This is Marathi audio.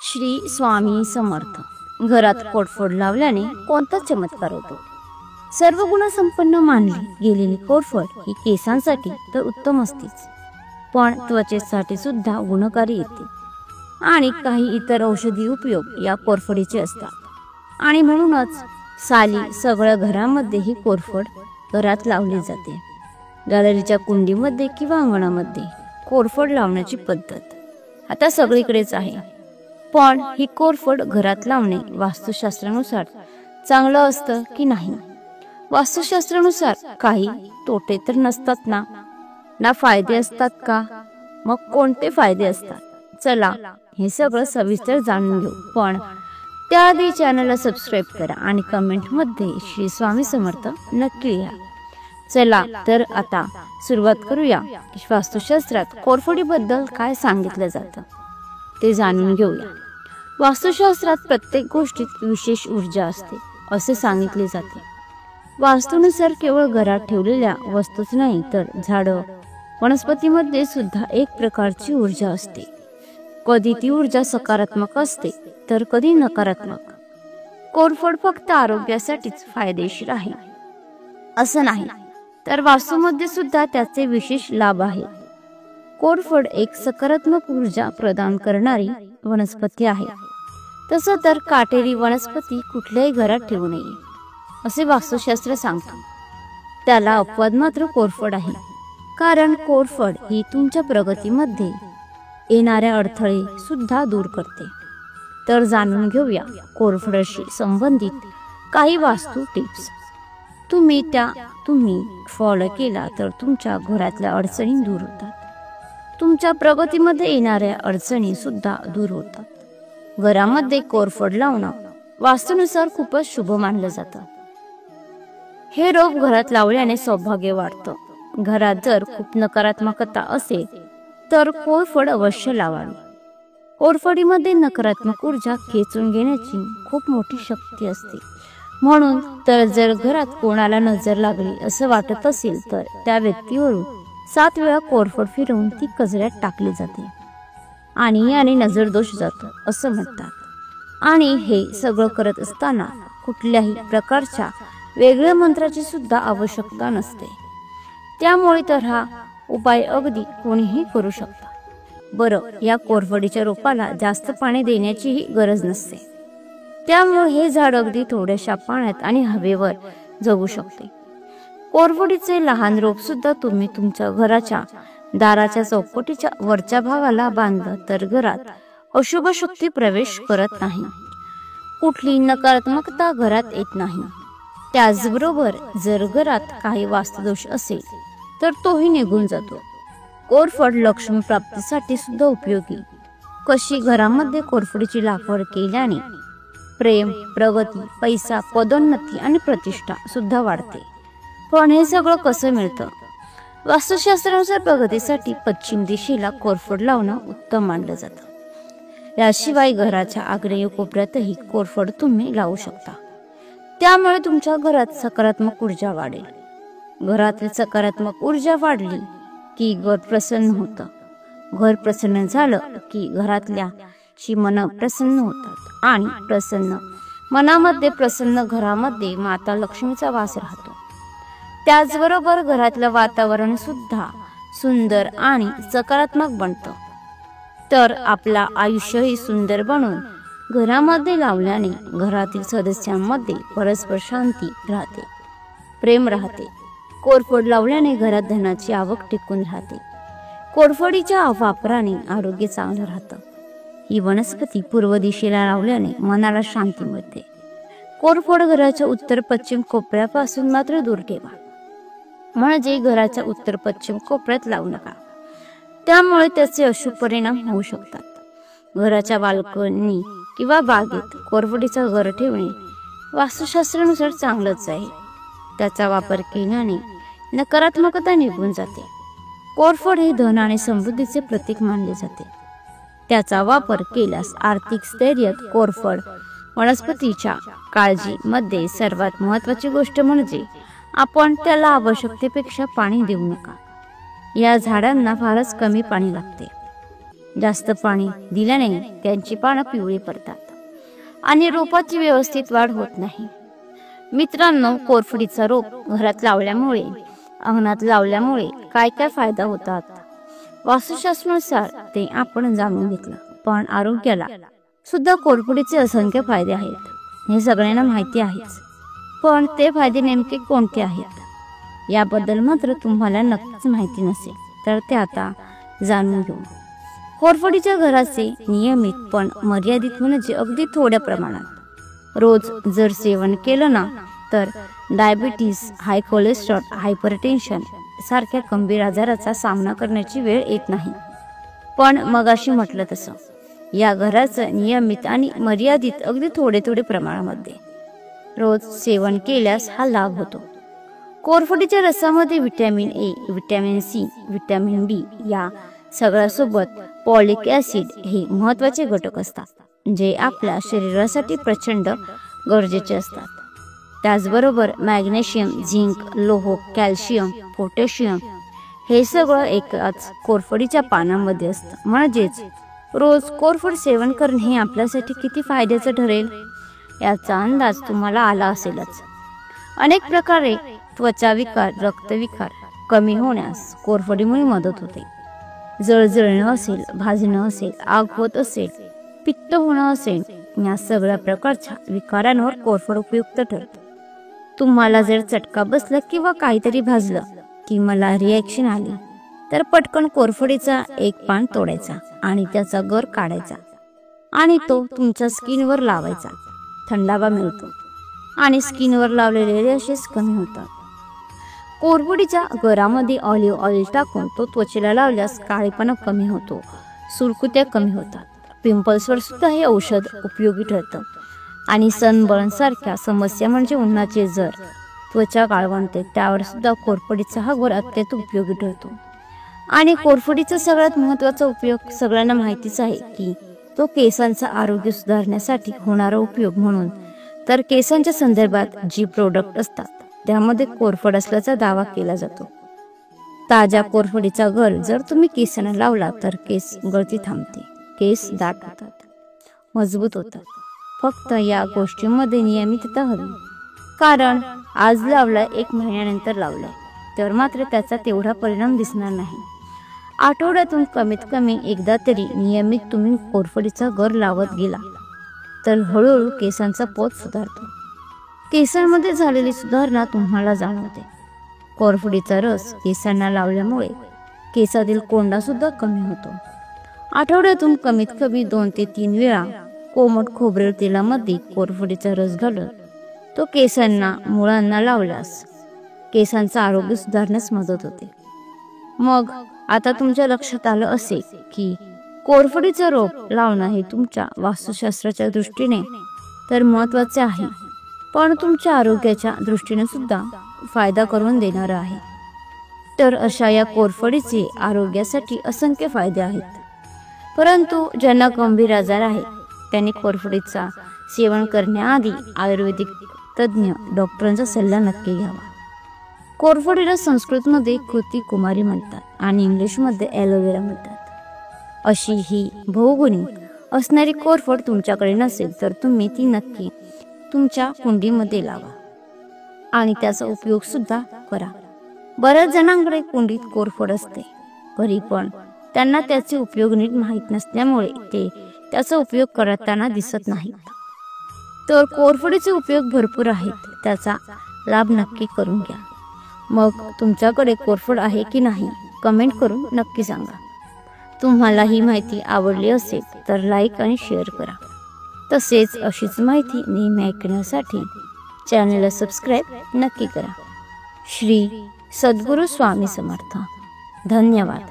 श्री स्वामी समर्थ. घरात कोरफड लावल्याने कोणता चमत्कार होतो? सर्व गुणसंपन्न मानली गेलेली कोरफड ही केसांसाठी तर उत्तम असतेच, पण त्वचेसाठी सुद्धा गुणकारी येते आणि काही इतर औषधी उपयोग या कोरफडीचे असतात. आणि म्हणूनच साली सगळ्या घरामध्ये ही कोरफड घरात लावली जाते. गॅलरीच्या कुंडीमध्ये किंवा अंगणामध्ये कोरफड लावण्याची पद्धत आता सगळीकडेच आहे. पण ही कोरफड घरात लावणे वास्तुशास्त्रानुसार चांगलं असतं की नाही? वास्तुशास्त्रानुसार काही तोटे तर नसतात ना फायदे असतात का? मग कोणते फायदे असतात? चला हे सगळं सविस्तर जाणून घेऊ. पण त्याआधी चॅनलला सबस्क्राईब करा आणि कमेंट मध्ये श्री स्वामी समर्थ नक्की लिहा. चला तर आता सुरुवात करूया. वास्तुशास्त्रात कोरफडीबद्दल काय सांगितलं जातं ते जाणून घेऊया. वास्तुशास्त्रात प्रत्येक गोष्टीत विशेष ऊर्जा असते असे सांगितले जाते. वास्तुनुसार केवळ घरात ठेवलेल्या वस्तूच नाही तर झाडं, वनस्पतीमध्ये सुद्धा एक प्रकारची ऊर्जा असते. कधी ती ऊर्जा सकारात्मक असते तर कधी नकारात्मक. कोरफड फक्त आरोग्यासाठीच फायदेशीर आहे असं नाही, तर वास्तूमध्ये सुद्धा त्याचे विशेष लाभ आहेत. कोरफड एक सकारात्मक ऊर्जा प्रदान करणारी वनस्पती आहे. तसं तर काटेरी वनस्पती कुठल्याही घरात ठेवू नये असे वास्तुशास्त्र सांगतो. त्याला अपवाद मात्र कोरफड आहे, कारण कोरफड ही तुमच्या प्रगतीमध्ये येणाऱ्या अडथळे सुद्धा दूर करते. तर जाणून घेऊया कोरफडशी संबंधित काही वास्तू टिप्स. तुम्ही फॉलो केला तर तुमच्या घरातल्या अडचणी दूर होतात. तुमच्या प्रगतीमध्ये येणाऱ्या अडचणी सुद्धा दूर होतात. घरामध्ये कोरफड लावणं वास्तुनुसार खूपच शुभ मानलं जातं. हे रोप घरात लावल्याने सौभाग्य वाढतं. घरात जर खूप नकारात्मकता असेल तर कोरफड अवश्य लावावी. कोरफडीमध्ये नकारात्मक ऊर्जा खेचून घेण्याची खूप मोठी शक्ती असते. म्हणून तर जर घरात कोणाला नजर लागली असं वाटत असेल तर त्या व्यक्तीवरून 7 वेळा कोरफड फिरवून ती कचऱ्यात टाकली जाते आणि याने नजर दोष जातो असं म्हणतात. आणि हे सगळं करत असताना कुठल्याही प्रकारच्या वेगळ्या मंत्राची सुद्धा आवश्यकता नसते. त्यामुळे तर हा उपाय अगदी कोणीही करू शकता. बरं, या कोरफडीच्या रोपाला जास्त पाणी देण्याचीही गरज नसते. त्यामुळे हे झाड अगदी थोड्याशा पाण्यात आणि हवेवर जगू शकते. कोरफडीचे लहान रोप सुद्धा तुम्ही तुमच्या घराच्या दाराच्या चौकटीच्या वरच्या भागाला बांधलं तर घरात अशुभ शक्ती प्रवेश करत नाही. कुठली नकारात्मकता घरात येत नाही. त्याचबरोबर जर घरात काही वास्तुदोष असेल तर तोही निघून जातो. कोरफड लक्ष्मी प्राप्तीसाठी सुद्धा उपयोगी. कशी घरामध्ये कोरफडीची लागवड केल्याने प्रेम, प्रगती, पैसा, पदोन्नती आणि प्रतिष्ठा सुद्धा वाढते. पण हे सगळं कसं मिळतं? वास्तुशास्त्रानुसार प्रगतीसाठी पश्चिम दिशेला कोरफड लावणं उत्तम मानलं जातं. याशिवाय घराच्या आग्नेय कोपऱ्यातही कोरफड तुम्ही लावू शकता. त्यामुळे तुमच्या घरात सकारात्मक ऊर्जा वाढेल. घरातील सकारात्मक ऊर्जा वाढली की घर प्रसन्न होतं. घर प्रसन्न झालं की घरातल्याची मन प्रसन्न होतात आणि प्रसन्न मनामध्ये प्रसन्न घरामध्ये माता लक्ष्मीचा वास राहतो. त्याचबरोबर घरातलं वातावरण सुद्धा सुंदर आणि सकारात्मक बनतं. तर आपला आयुष्यही सुंदर बनून घरामध्ये लावल्याने घरातील सदस्यांमध्ये परस्पर शांती राहते, प्रेम राहते. कोरफड लावल्याने घरात धनाची आवक टिकून राहते. कोरफडीच्या वापराने आरोग्य चांगलं राहतं. ही वनस्पती पूर्व दिशेला लावल्याने मनाला शांती मिळते. कोरफड घराच्या उत्तर पश्चिम कोपऱ्यापासून मात्र दूर ठेवा, म्हणजे घराच्या उत्तर पश्चिम कोपऱ्यात लावू नका. त्यामुळे त्याचे अशुभ परिणाम होऊ शकतात. घराच्या बाल्कनी किंवा बागेत कोरफडीचं घर ठेवणे वास्तुशास्त्रानुसार चांगलंच आहे. त्याचा वापर केल्याने नकारात्मकता निघून जाते. कोरफड हे धन आणि समृद्धीचे प्रतीक मानले जाते. त्याचा वापर केल्यास आर्थिक स्थैर्यात कोरफड वनस्पतीच्या काळजीमध्ये सर्वात महत्वाची गोष्ट म्हणजे आपण त्याला आवश्यकतेपेक्षा पाणी देऊ नका. या झाडांना फारच कमी पाणी लागते. जास्त पाणी दिल्याने त्यांची पानं पिवळी पडतात आणि रोपाची व्यवस्थित वाढ होत नाही. मित्रांनो, कोरफडीचा रोप घरात लावल्यामुळे, अंगणात लावल्यामुळे काय काय फायदा होतात वास्तुशास्त्रानुसार ते आपण जाणून घेतलं. पण आरोग्याला सुद्धा कोरफडीचे असंख्य फायदे आहेत, हे सगळ्यांना माहिती आहेच. पण ते फायदे नेमके कोणते आहेत याबद्दल मात्र तुम्हाला नक्कीच माहिती नसेल, तर ते आता जाणून घेऊ. कोरफडीच्या घराचे नियमित पण मर्यादित म्हणजे अगदी थोड्या प्रमाणात रोज जर सेवन केलं ना, तर डायबिटीस, हाय कोलेस्ट्रॉल, हायपरटेन्शन सारख्या गंभीर आजाराचा सामना करण्याची वेळ येत नाही. पण मगाशी म्हटलं तसं या घराचं नियमित आणि मर्यादित अगदी थोडे प्रमाणामध्ये रोज सेवन केल्यास हा लाभ होतो. कोरफडीच्या रसामध्ये vitamin A, vitamin C, vitamin B या सगळ्यासोबत फॉलिक ऍसिड हे महत्त्वाचे घटक असतात, जे आपल्या शरीरासाठी प्रचंड गरजेचे असतात. त्याचबरोबर मॅग्नेशियम, झिंक, लोह, कॅल्शियम, पोटॅशियम हे सगळं एकाच कोरफडीच्या पानांमध्ये असतं. म्हणजेच रोज कोरफड सेवन करणे हे आपल्यासाठी किती फायद्याचं ठरेल याचा अंदाज तुम्हाला आला असेलच. अनेक प्रकारे त्वचा विकार, रक्तविकार कमी होण्यास कोरफडीमुळे मदत होते. जळजळणं असेल, भाजणं असेल, आग होत असेल, पित्त होणं असेल, या सगळ्या प्रकारच्या विकारांवर कोरफड उपयुक्त ठरतं. तुम्हाला जर चटका बसला किंवा काहीतरी भाजलं की मला रिॲक्शन आली, तर पटकन कोरफडीचा एक पान तोडायचा आणि त्याचा गर काढायचा आणि तो तुमच्या स्किनवर लावायचा. थंडावा मिळतो आणि स्किनवर लावलेले रॅशेस कमी होतात. कोरफडीच्या गरामध्ये ऑलिव्ह ऑइल टाकून तो त्वचेला लावल्यास काळेपणा कमी होतो, सुरकुत्या कमी होतात. पिंपल्सवर सुद्धा हे औषध उपयोगी ठरतं आणि सनबर्न सारख्या समस्या म्हणजे उन्हाचे जर त्वचा काळवंटे त्यावर सुद्धा कोरफडीचा हा गर अत्यंत उपयोगी ठरतो. आणि कोरफडीचा सगळ्यात महत्त्वाचा उपयोग सगळ्यांना माहितीच आहे की तो केसांचं आरोग्य सुधारण्यासाठी होणारा उपयोग. म्हणून तर केसांच्या संदर्भात जी प्रोडक्ट असतात त्यामध्ये कोरफड असल्याचा दावा केला जातो. ताज्या कोरफडीचा गर जर तुम्ही केसांना लावला तर केस गळती थांबते, केस दाट होतात, मजबूत होतात. फक्त या गोष्टींमध्ये नियमितता हवी, कारण आज लावलाय, 1 महिन्यानंतर लावलाय तर मात्र त्याचा तेवढा परिणाम दिसणार नाही. आठवड्यातून कमीत कमी एकदा तरी नियमित तुम्ही कोरफडीचा गर लावत गेला तर हळूहळू केसांचा पोत सुधारतो. केसांमध्ये झालेली सुधारणा तुम्हाला जाणवते. कोरफडीचा रस केसांना लावल्यामुळे केसातील कोंडा सुद्धा कमी होतो. आठवड्यातून कमीत कमी 2 ते 3 वेळा कोमट खोबरेल तेलामध्ये कोरफडीचा रस घालून तो केसांना, मुळांना लावल्यास केसांचं आरोग्य सुधारण्यास मदत होते. मग आता तुमच्या लक्षात आलं असेल की कोरफडीचं रोप लावणं हे तुमच्या वास्तुशास्त्राच्या दृष्टीने तर महत्त्वाचे आहे, पण तुमच्या आरोग्याच्या दृष्टीने सुद्धा फायदा करून देणारं आहे. तर अशा या कोरफडीचे आरोग्यासाठी असंख्य फायदे आहेत. परंतु ज्यांना गंभीर आजार आहे त्यांनी कोरफडीचा सेवन करण्याआधी आयुर्वेदिक तज्ज्ञ डॉक्टरांचा सल्ला नक्की घ्यावा. कोरफडीला संस्कृतमध्ये कृती कुमारी म्हणतात आणि इंग्लिशमध्ये ॲलोवेरा म्हणतात. अशी ही बहुगुणी असणारी कोरफड तुमच्याकडे नसेल तर तुम्ही ती नक्की तुमच्या कुंडीमध्ये लावा आणि त्याचा उपयोग सुद्धा करा. बऱ्याच जणांकडे कुंडीत कोरफड असते घरी, पण त्यांना त्याचे उपयोग नीट माहीत नसल्यामुळे ते त्याचा उपयोग करताना दिसत नाहीत. तर कोरफडीचे उपयोग भरपूर आहेत, त्याचा लाभ नक्की करून घ्या. मग तुमच्याकडे कोरफड आहे की नाही कमेंट करून नक्की सांगा. तुम्हाला ही माहिती आवडली असेल तर लाईक आणि शेअर करा. तसेच अशीच माहिती नेहमी ऐकण्यासाठी चॅनलला सबस्क्राईब नक्की करा. श्री सद्गुरू स्वामी समर्थ. धन्यवाद.